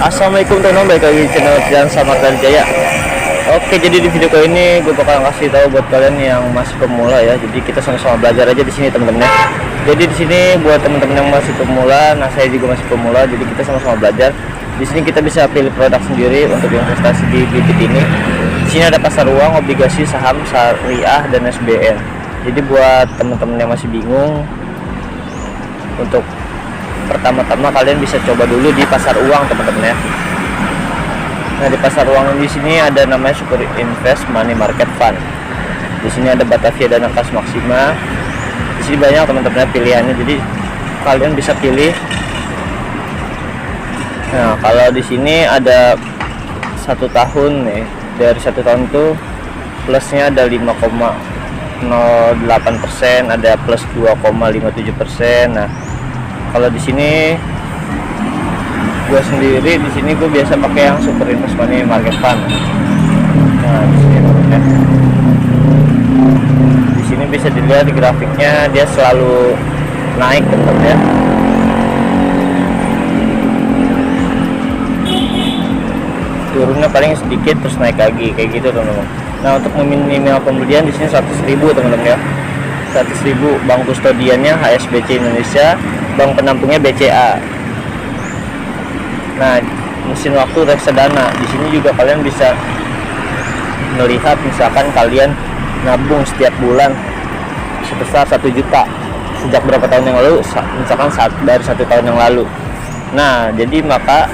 Assalamualaikum teman-teman, balik lagi di channel Jalan Sama Jaya. Oke, jadi di video kali ini gue bakal kasih tahu buat kalian yang masih pemula ya. Jadi kita sama-sama belajar aja di sini teman-teman ya. Jadi di sini buat teman-teman yang masih pemula, nah saya juga masih pemula, jadi kita sama-sama belajar. Di sini kita bisa pilih produk sendiri untuk investasi di bibit ini. Di sini ada pasar uang, obligasi, saham, syariah, dan SBN. Jadi buat teman-teman yang masih bingung, untuk pertama-tama kalian bisa coba dulu di pasar uang teman-teman ya. Nah, di pasar uang di sini ada namanya Super Invest Money Market Fund. Di sini ada Batavia Dana Kas Maksima. Di sini banyak teman-teman pilihannya, jadi kalian bisa pilih. Nah, kalau di sini ada 1 tahun nih, dari 1 tahun tuh plusnya ada 5,08%, ada plus 2,57%. Nah, kalau di sini gue sendiri, di sini gue biasa pakai yang Super Invest Money Market Fund. Nah, di sini ya. Di sini bisa dilihat di grafiknya, dia selalu naik tetap ya. Turunnya paling sedikit terus naik lagi kayak gitu teman-teman. Nah, untuk meminimal pembelian di sini 100.000 teman-teman ya. 100.000. Bank kustodiannya HSBC Indonesia, bank penampungnya BCA. Nah, mesin waktu reksadana di sini juga kalian bisa melihat, misalkan kalian nabung setiap bulan sebesar 1 juta sejak berapa tahun yang lalu, misalkan dari 1 tahun yang lalu. Nah, jadi maka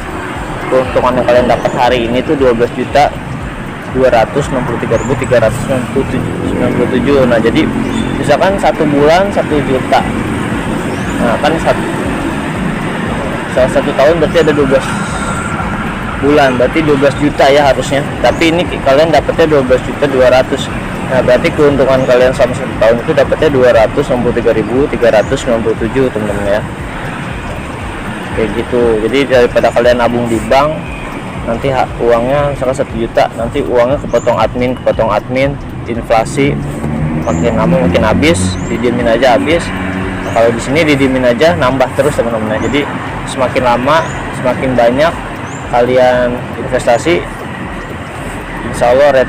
keuntungan yang kalian dapat hari ini tuh 12.263.397. Nah, jadi misalkan 1 bulan 1 juta. Nah, kan salah 1 tahun berarti ada 12 bulan, berarti 12 juta ya harusnya. Tapi ini kalian dapatnya 12.200. Nah, berarti keuntungan kalian selama 1 tahun itu dapatnya 263.397 teman-teman ya. Kayak gitu. Jadi daripada kalian nabung di bank, nanti uangnya misalkan 1 juta, nanti uangnya kepotong admin, inflasi makin lama makin habis, didiemin aja habis. Nah, kalau di sini didiemin aja nambah terus teman-teman. Jadi semakin lama semakin banyak kalian investasi, insya Allah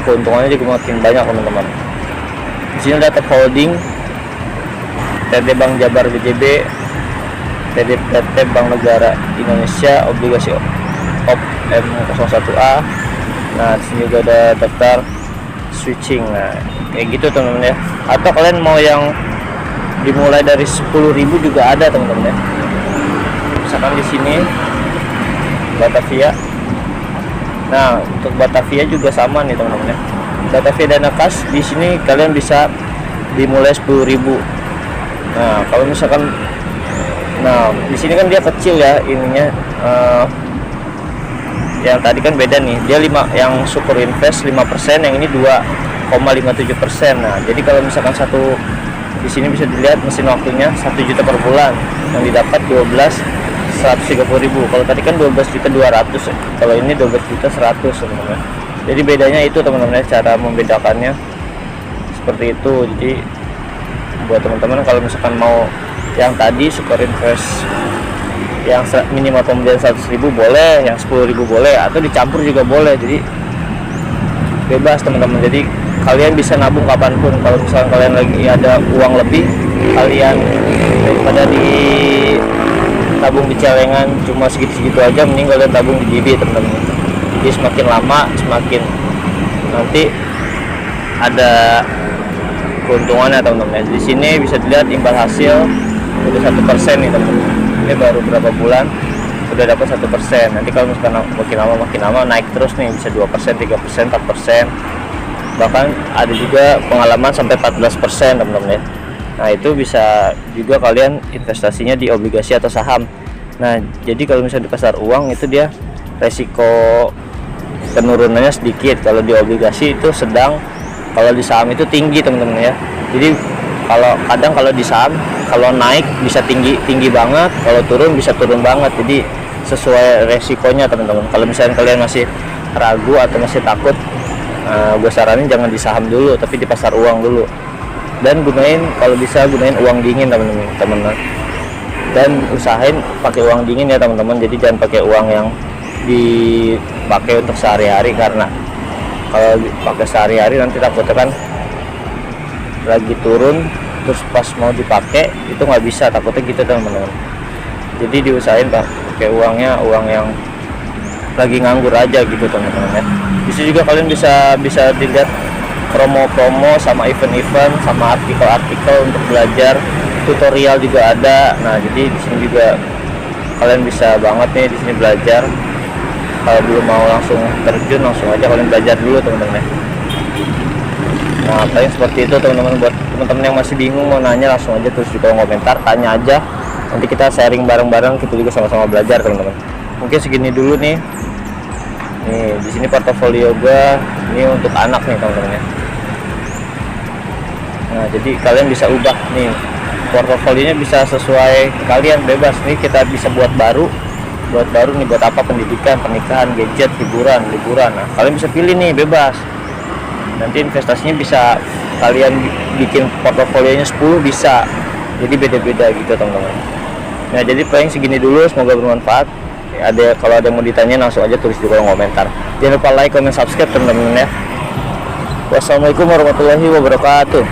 keuntungannya juga makin banyak teman-teman. Di sini ada Top Holding, TD Bank Jabar BJB, PT Bank Negara Indonesia, obligasi OP M01A. Nah, di sini juga ada daftar switching. Nah, kayak gitu teman-teman ya. Atau kalian mau yang dimulai dari 10.000 juga ada teman-teman ya. Misalkan di sini Batavia. Nah, untuk Batavia juga sama nih teman-teman ya. Batavia Dana Kas di sini kalian bisa dimulai 10.000. Nah, kalau misalkan, nah di sini kan dia kecil ya ininya. Yang tadi kan beda nih, dia yang Super Invest 5%, yang ini 2,57%. Nah, jadi kalau misalkan di sini bisa dilihat mesin waktunya 1 juta per bulan, yang didapat 12.130.000. Kalau tadi kan 12.200 ya. Kalau ini 12.100 teman-teman. Jadi bedanya itu teman-teman, cara membedakannya seperti itu. Jadi buat teman-teman kalau misalkan mau yang tadi Super Invest yang minimal pembelian 100.000 boleh, yang 10.000 boleh, atau dicampur juga boleh. Jadi bebas teman-teman. Jadi kalian bisa nabung kapanpun. Kalau misalkan kalian lagi ada uang lebih, kalian daripada di tabung di celengan cuma segitu-segitu aja, mending kalian tabung di bibit teman-teman. Jadi semakin lama semakin nanti ada keuntungannya teman-teman. Di sini bisa dilihat imbal hasil udah 1% nih teman-teman. Ini baru berapa bulan udah dapat 1%. Nanti kalau misalkan makin lama naik terus nih, bisa 2%, 3%, 4%. Bahkan ada juga pengalaman sampai 14% teman-teman ya. Nah, itu bisa juga kalian investasinya di obligasi atau saham. Nah, jadi kalau misalnya di pasar uang itu dia resiko penurunannya sedikit. Kalau di obligasi itu sedang, kalau di saham itu tinggi teman-teman ya. Jadi kalau di saham, kalau naik bisa tinggi banget, kalau turun bisa turun banget. Jadi sesuai resikonya teman-teman. Kalau misalnya kalian masih ragu atau masih takut, gue saranin jangan di saham dulu, tapi di pasar uang dulu. Dan kalau bisa gunain uang dingin teman-teman. Dan usahain pakai uang dingin ya teman-teman. Jadi jangan pakai uang yang dipakai untuk sehari-hari, karena kalau pakai sehari-hari nanti takutnya kan lagi turun terus pas mau dipakai itu nggak bisa, takutnya gitu teman-teman. Jadi diusahain pakai uang yang lagi nganggur aja gitu teman-teman ya. Di sini juga kalian bisa dilihat promo-promo sama event-event sama artikel-artikel untuk belajar, tutorial juga ada. Nah jadi di sini juga kalian bisa banget nih di sini belajar. Kalau belum mau langsung terjun, langsung aja kalian belajar dulu teman-teman ya. Nah paling seperti itu teman-teman. Buat teman-teman yang masih bingung mau nanya, langsung aja tulis di kolom komentar, tanya aja, nanti kita sharing bareng-bareng, kita juga sama-sama belajar teman-teman. Mungkin segini dulu nih. Nih di sini portofolio yoga ini untuk anak nih teman-teman ya. Nah jadi kalian bisa ubah nih portofolionya, bisa sesuai kalian, bebas nih. Kita bisa buat baru nih, buat apa, pendidikan, pernikahan, gadget, liburan. Nah kalian bisa pilih nih, bebas. Nanti investasinya bisa kalian bikin portofolionya 10 bisa, jadi beda-beda gitu teman-teman. Nah jadi paling segini dulu, semoga bermanfaat. Kalau ada yang mau ditanya langsung aja tulis di kolom komentar. Jangan lupa like, comment, subscribe teman-teman ya. Wassalamualaikum warahmatullahi wabarakatuh.